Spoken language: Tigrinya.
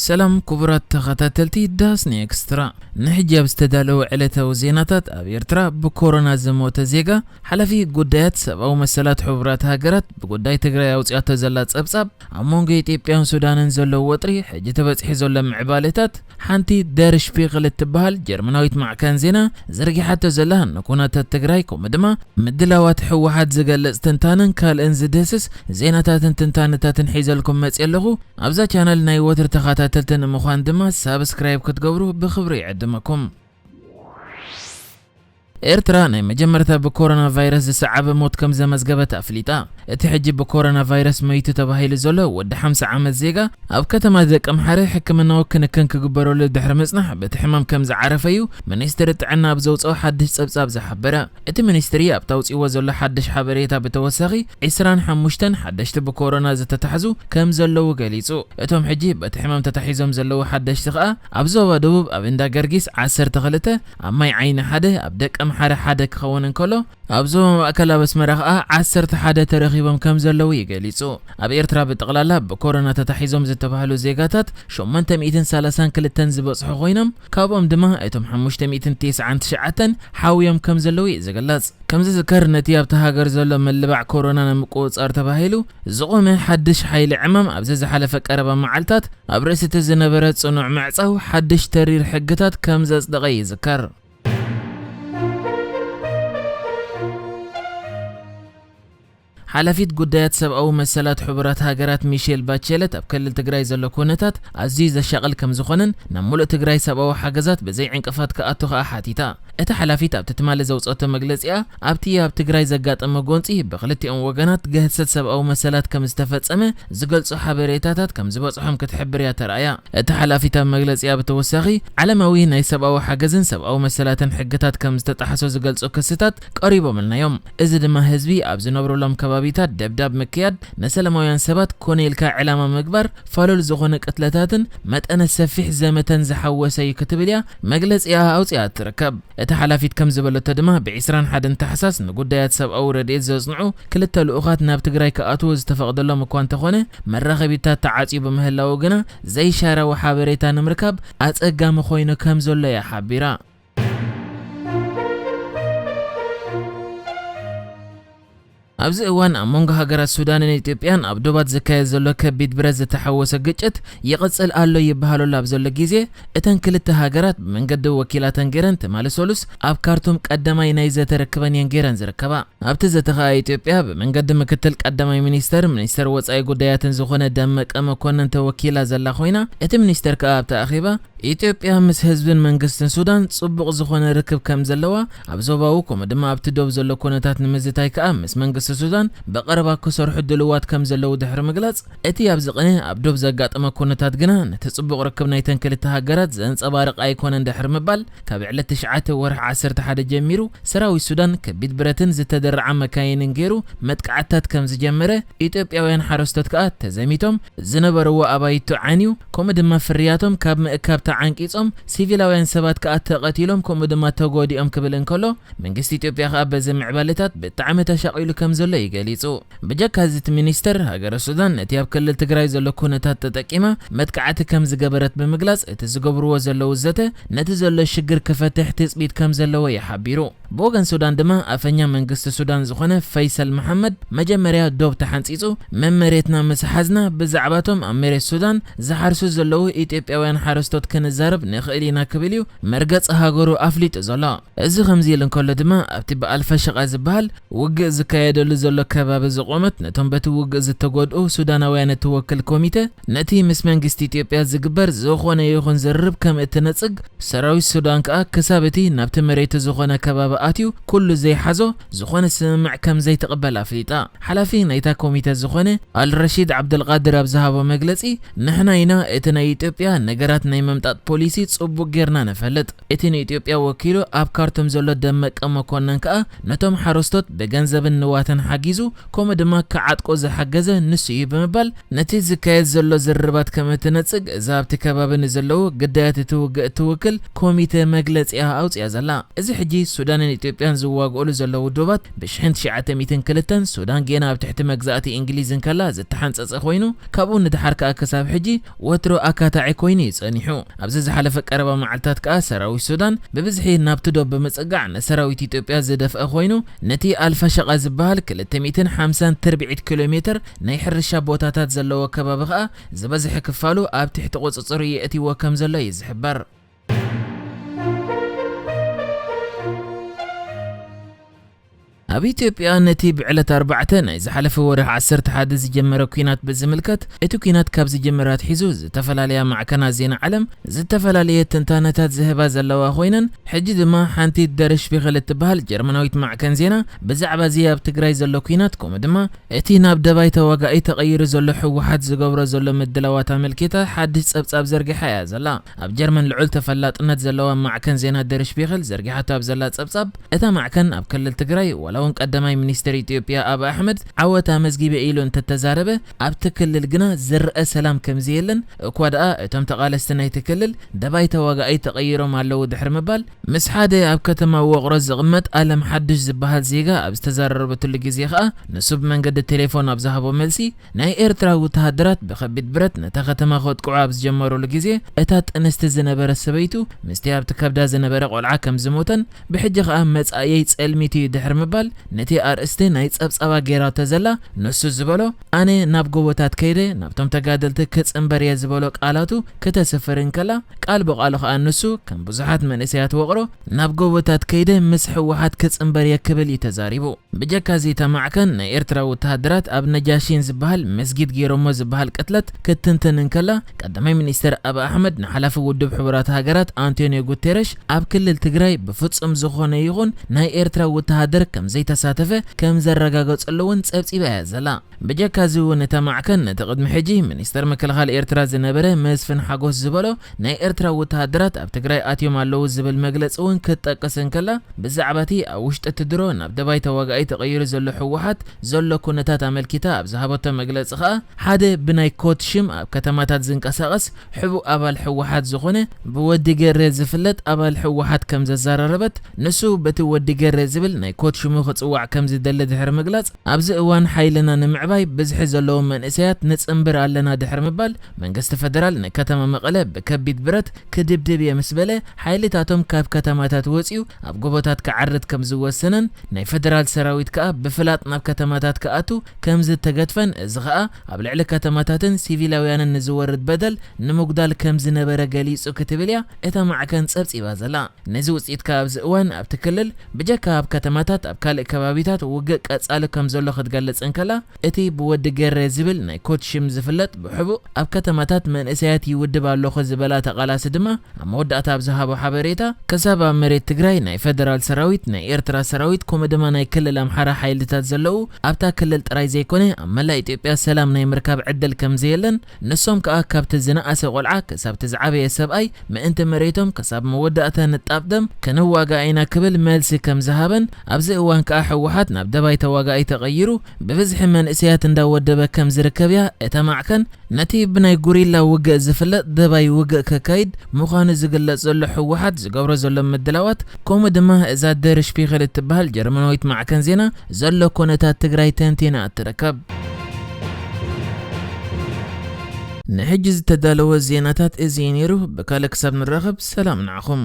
سلام كبرات تخاتلتي داسني اكسترا نحجاب استدالو علته زيناتات ابيرترا بكورونا زموت زيغا حلفي قدايات سباو مسالات حبرات هاجرات بقداي تግራይ አውጽያተ ዘላት ጸብጻብ አሞንገ ኢትዮጵያን ሱዳንን ዘሎ ወጥሪ ሕጂ ተበጽሒ ዘሎ ምዕባለታት ሓንቲ ደርሽ ፊቅል ትበሃል ጀርመናዊት ማዕከን ዜና ዘርጊሓተ ዘላ ንኩናታት ትግራይ ኮምድማ ምድላዋት ሕወሓት ዝገልጽ ትንታንን ካልእን ዝደስስ ዜናታትን ትንታነታትን ሒዘልኩም መጽየለኹ ኣብዛ ቻናል ናይ ወትር ተኸታተልትን ምዃን ድማ ሳብስክራይብ ክትገብሩ ብኽብሪ ይዕድመኩም ኤርትራ ናይ መጀመርታ በኮሮና ቫይረስ ዝሰዓበ ሞት ከም ዘመዝገበት አፍሊጣ እቲ ሕጂ በኮሮና ቫይረስ መይቱ ተባሂሉ ዘሎ ወዲ 50 ዓመት ዜጋ ኣብ ከተማ ደቀም ሓረ ሕክምናዊ ክንክን ክግበረሉ ድሕሪ ምጽናሕ በቲ ሕማም ከም ዝዓረፈዩ ሚኒስትሪ ጥዕና ኣብ ዘውፅኦ ሓድሽ ጸብጻብ ዝሓበረ እቲ ሚኒስትሪ ኣብ ተውፅይዎ ዘሎ ሓድሽ ሓበሬታ በተወሳኺ 25 ሓደሽቲ በኮሮና ዝተታሕዙ ከም ዘለዉ ገሊጹ እቶም ሕጂ በቲ ሕማም ተታሒዞም ዘለዉ ሓደሽቲ ኸኣ ኣብ ዞባ ደቡብ ኣብ እንዳ ገርጊስ 12 ኣብ ማይ ዓይኒ ሓደ ኣብ ደቀም حدا حدا كخون كله أبزو أكل بس مرخ عسرت حدا ترخيبهم كم زلوا يجلسوا أب إيرترا بتقللا بكورونا تتحيزهم زتبهلو زيجاتات شو من تميتن سالسان كل تنزب صحوينهم كابهم دماء أتم حمش تميتن 9 تشعة حاويهم كم زلوا يزجلس كم ذكر نتياب تهاجر زلوا من اللي بعد كورونا نمقوت أرتبهلو زقوم حدش حيل عمام أبزز حلفك أربع معلتات أبرست الزنبرات صنوع معصو حدش ترير حقتات كم زز دقي ذكر حلفيت قدايات سبقو مسالات حبرات هاجرات ميشيل باتشيلت أبكل تجراي زلو كونتات عزيز الشغل كم زخنن نملو تجراي سبقو حجزات بزي عنكفات كأتوخ حاتيتا إتا حلفيت أبتتمال زوجات مجلسية أبتي أبتجراي زجات أمجونتي بغلتي أم وجنات جهزت سبقو مسالات كم استفدت أمه زقل صحاب ريتاتات كم زبط صحهم كتحبر يا ترايا إتا حلفيت مجلسية بتوسخي على موين أي سبقو حجزن سبقو مسالات حجتات كم استتحسوا زقل صكستات قريبة من اليوم إذا ما هزبي أبزنبرو لهم كبابيتات دبداب مكياد نسلمويان سبات كونيلكا علامة مكبر فالول زغونك أتلاتاتن متأنا السفيح زمتن زحوسي كتبليا مجلس إياها أوتيات تركب اتحلافيت كم زبلو تدما بعسران حدن تحساس نقودايات سب أو رديت زوزنعو كلتا الأخات ناب تقراي كأتوز تفقد الله مكوان تخونه مرغبيتات تعاطي بمهلا وقنا زي شارع وحابريتان مركب أتأقام خوينو كم زولا يا حبيرا أبز إوان أمونغ هاجرات السودان والإثيوبيان أبدوبات زكاية زلوا كبيد برز تحوس جتت يقصل قالوا يبهالو لابزلوا جيزة إتن كلت هاجرات من قد وكيلات جيران تمال سولس أب كارتوم قدما ينايزة تركبان ينجيران زركبا أبتزة تخا إثيوبيا من قد مكتل قدما منيستر وصاي قدايات زخونة دمك أما كونن توكيلا زلا خوينا إت منيستر كأب تأخيبا إثيوبيا مس حزب منقسم السودان صبغ زخونة ركب كم زلوا أبزوباوكم دما أبتدوب زلوا كونتات نمزتاي كأمس منقسم السودان بقربا كسر حدلوات كم زلوا دحر مجلس اتي ابزقنه ابدوب زقات اما كونتات جنان تصبق ركبنا يتنكل تهاجرات زنص بارق ايكون دحر مبال كبعله تشعه ورح 10 حدا جميرو سراوي السودان كبيت برتن زتدرع مكاين غيرو متقعتات كم زجمره ايثيوبياوين حرستات كات تزميتهم زنبروا ابايتو عانيو كومدما فرياتهم كاب مكاب تعنقيصهم سيفيلاوين سبات كات تقتيلهم كومدما تغوديهم كبلن كلو منغست ايثيوبيا خابز معبالتات بتعمه تشقيلو كم زلوا يجلسوا بجاك هزت مينيستر هاجر السودان نتياب كل تجراي زلوا كونتات تتقيمة متقعت كم زجبرت بمجلس تزجبروا زلوا زته نتزلوا الشجر كفتح تثبيت كم زلوا يحبيرو بوغن سودان دما أفنيا من قصة السودان زخنة فيصل محمد مجمريا دوب تحنسيسو من مريتنا مسحزنا بزعباتهم أمير السودان زحرسو زلوا إثيوبياوين حرستوت كن الزرب نخيلينا كبليو مرقص هاجرو أفليت زلا إذا خمزي لنكل دما أبتبقى ألف شق زبال وجز كيادو زلوا كباب زقومت نتهم بتوج زتجودو سوداناويان توكل كوميته نتي مسمن قست إثيوبيا زجبر زخونة يخون زرب كم اتنصق سراوي السودان كسابتي نبت مريت زخونة كباب آتيو كل زي حزو زخونة سمع كم زي تقبل أفليتا حلفين ايتا كوميته زخونة الرشيد عبد القادر أبزهاب ومجلسي نحنا هنا اتنا إثيوبيا نجارات نيممت ምፍልጣት ፖሊሲ ጽቡቅ ጌርና ነፈልጥ እቲ ንኢትዮጵያ ወኪሉ ኣብ ካርቱም ዘሎ ደመቀ መኮነን ከኣ ነቶም ሓረስቶት ብገንዘብን ንዋትን ሓጊዙ ከምኡ ድማ ክዓጥቆ ዝሓገዘ ንሱ እዩ ብምባል ነቲ ዝካየድ ዘሎ ዝርባት ከም እትነጽግ እዛ ኣብቲ ከባቢ ንዘለዉ ግዳያት እትውግእ እትውክል ኮሚቴ መግለጺያ ኣውጽያ ዘላ እዚ ሕጂ ሱዳንን ኢትዮጵያን ዝዋግኡሉ ዘለዉ ውድባት ብ1902 ሱዳን ጌና ኣብ ትሕቲ መግዛእቲ እንግሊዝን ከላ ዝተሓንጸጸ ኮይኑ ካብኡ ንድሓር ከኣ ክሳብ ሕጂ ወትሮ ኣካታዒ ኮይኑ ይጸኒሑ ኣብዚ ዝሓለፈ ቀረባ መዓልታት ከኣ ሰራዊት ሱዳን ብብዝሒ ናብቲ ዶብ ብምጽጋዕ ንሰራዊት ኢትዮጵያ ዝደፍአ ኮይኑ ነቲ ኣልፋሸቃ ዝበሃል 250 ተርቢዒት ኪሎሜትር ናይ ሕርሻ ቦታታት ዘለዎ ከባቢ ከኣ ዝበዝሕ ክፋሉ ኣብ ትሕቲ ቁጽጽር የእትይዎ ከም ዘሎ ይዝሕበር ኣብ ኢትዮጵያ ነቲ ብዕለት 4 ናይ ዝሓለፈ ወርሕ 11 ዝጀመረ ኩናት ብዝምልከት እቲ ኩናት ካብ ዝጀመራት ሒዙ ዝተፈላለያ ማዕከናት ዜና ዓለም ዝተፈላለየ ትንታነታት ዝህባ ዘለዋ ኮይነን ሕጂ ድማ ሓንቲ ደርሽ ቢኽል እትበሃል ጀርመናዊት ማዕከን ዜና ብዛዕባ እዚ ኣብ ትግራይ ዘሎ ኩናት ከምኡ ድማ እቲ ናብ ደባይ ተዋጋኢ ተቐይሩ ዘሎ ሕወሓት ዝገብሮ ዘሎ ምድላዋት ኣመልኪታ ሓድሽ ጸብጻብ ዘርጊሓ እያ ዘላ ኣብ ጀርመን ልዑል ተፈላጥነት ዘለዋ ማዕከን ዜና ደርሽ ቢኽል ዘርጊሓቶ ኣብ ዘላ ጸብጻብ እታ ማዕከን ኣብ ክልል ትግራይ ወላውን ቀዳማይ ሚኒስትር ኢትዮጵያ አብ አሕመድ ዓወታ መዝጊበ ኢሉ እንተተዛረበ ኣብቲ ክልል ግና ዝርአ ሰላም ከምዚ የለን እኳ ደኣ እቶም ተቃለስቲ ናይቲ ክልል ደባይ ተዋጋኢ ተቐይሮም ኣለዉ ድሕሪ ምባል ምስ ሓደ ኣብ ከተማ ወቕሮ ዝቕመጥ ኣለም ሓድሽ ዝበሃል ዜጋ ኣብ ዝተዛረበትሉ ግዜ ኸኣ ንሱ ብመንገዲ ቴሌፎን ኣብ ዝሃቦ መልሲ ናይ ኤርትራ ወተሃደራት ብከቢድ ብረት ነታ ከተማ ከጥቅዑ ኣብ ዝጀመሩሉ ግዜ እታ ጥንስቲ ዝነበረ ሰበይቱ ምስቲ ኣብቲ ከብዳ ዝነበረ ቆልዓ ከም ዝሞተን ብሕጂ ኸኣ መጻእየይ ጸልሚት እዩ ድሕሪ ምባል ነቲ ኣርእስቲ ናይ ጸብጻባ ጌራቶ ዘላ ንሱ ዝበሎ ኣነ ናብ ጎቦታት ከይደ ናብቶም ተጋደልቲ ክጽንበርየ ዝበሎ ቃላቱ ከተሰፈርን ከላ ቃል በቃሉ ኸኣ ንሱ ከም ብዙሓት መንእሰያት ወቕሮ ናብ ጎቦታት ከይደ ምስ ሕወሓት ክጽንበርየ ክብል ተዛሪቡ ብጀካዚ ተማዕከን ናይ ኤርትራ ወተሃደራት ኣብ ነጃሺን ዝበሃል መስጊድ ጌሮሞ ዝበሃል ቅትለት ክትንተንን ከላ ቀዳማይ ሚኒስትር አብ አሕመድ ንሓላፊ ውድብ ሕቡራት ሃገራት አንቶኒዮ ጉቴሬሽ ኣብ ክልል ትግራይ ብፍጹም ዝኾነ ይኹን ናይ ኤርትራ ወተሃደር ከም ዘይተሳተፈ ከም ዘረጋገጸሉውን ጸብጺባ እያ ዘላ ብጀካዚ እውን ተማዕከን ነቲ ቅድሚ ሕጂ ሚኒስትር መከላኸሊ ኤርትራ ዝነበረ መስፍን ሓጎስ ዝበሎ ናይ ኤርትራ ወተሃደራት ኣብ ትግራይ ኣትዮም ኣለዉ ዝብል መግለጺ እውን ክትጠቅስን ከላ ብዛዕባ እቲ ኣብ ውሽጢ ትድሮ ናብ ደባይ ተዋጋኢ ተቐይሩ ዘሎ ሕወሓት ዘሎ ኩነታት ኣመልኪታ ኣብ ዝሃበቶ መግለጺ ኸኣ ሓደ ብናይ ኮት ሽም ኣብ ከተማታት ዝንቀሳቐስ ሕቡእ ኣባል ሕወሓት ዝኾነ ብወዲ ገረ ዝፍለጥ ኣባል ሕወሓት ከም ዘዘራረበት ንሱ በቲ ወዲ ገረ ዝብል ናይ ኮት ሽሙ ክጽዋዕ ከም ዝደለ ድሕሪ ምግላጽ ኣብዚ እዋን ሓይልና ንምዕባይ ብዝሒ ዘለዎም መንእሰያት ንጽንብር ኣለና ድሕሪ ምባል መንግስቲ ፌደራል ንከተማ መቐለ ብከቢድ ብረት ክድብድብ እየ ምስ በለ ሓይልታቶም ካብ ከተማታት ወፂኡ ኣብ ጎቦታት ክዓርድ ከም ዝወሰነን ናይ ፌደራል ሰራዊት ከኣ ብፍላጥ ናብ ከተማታት ከኣቱ ከም ዝተገድፈን እዚ ኸኣ ኣብ ልዕሊ ከተማታትን ሲቪላውያንን ንዝወርድ በደል ንምጉዳል ከም ዝነበረ ገሊጹ ክትብል እያ እታ ማዕከን ጸብጺባ ዘላ ነዚ ውጽኢት ካብዚ እዋን ኣብቲ ክልል ብጀካ ኣብ ከተማታት ኣብ ካልእ ከባቢታት ውግእ ቀጻሊ ከም ዘሎ ክትገልጽን ከላ እቲ ብወዲ ገረ ዝብል ናይ ኮት ሽም ዝፍለጥ ብሕቡእ ኣብ ከተማታት መንእሰያት ይውድብ ኣለኹ ዝበላ ተቓላሲ ድማ ኣብ መወዳእታ ኣብ ዝሃቦ ሓበሬታ ክሳብ ኣብ መሬት ትግራይ ናይ ፌደራል ሰራዊት ናይ ኤርትራ ሰራዊት ከምኡ ድማ ናይ ክልል ኣምሓራ ሓይልታት ዘለዉ ኣብታ ክልል ጥራይ ዘይኮነ ኣብ መላእ ኢትዮጵያ ሰላም ናይ ምርካብ ዕድል ከም ዘየለን ንሶም ከኣ ካብቲ ዝነኣሰ ቆልዓ ክሳብቲ ዝዓበየ ሰብኣይ ምእንቲ መሬቶም ክሳብ መወዳእታ ንጣብደም ክንዋጋእ ኢና ክብል መልሲ ከም ዝሃበን ኣብዚ እዋን ከኣ ሕወሓት ናብ ደባይ ተዋጋኢ ተቐይሩ ብብዝሒ መንእሰያት እንዳወደበ ከም ዝርከብ እያ እታ ማዕከን ነቲ ብናይ ጉሪላ ውግእ ዝፍለጥ ደባይ ውግእ ከካይድ ምዃኑ ዝግለጽ ዘሎ ሕወሓት ዝገብሮ ዘሎ ምድላዋት ከምኡ ድማ እዛ ደርሽ ቢኽል እትበሃል ጀርመናዊት ማዕከን ዜና ዘሎ ኩነታት ትግራይ ተንቲና እትርከብ ንሕጂ ዝተዳለወ ዜናታት እዚ ነይሩ ብካልእ ክሳብ ንራኸብ ሰላም ንዓኹም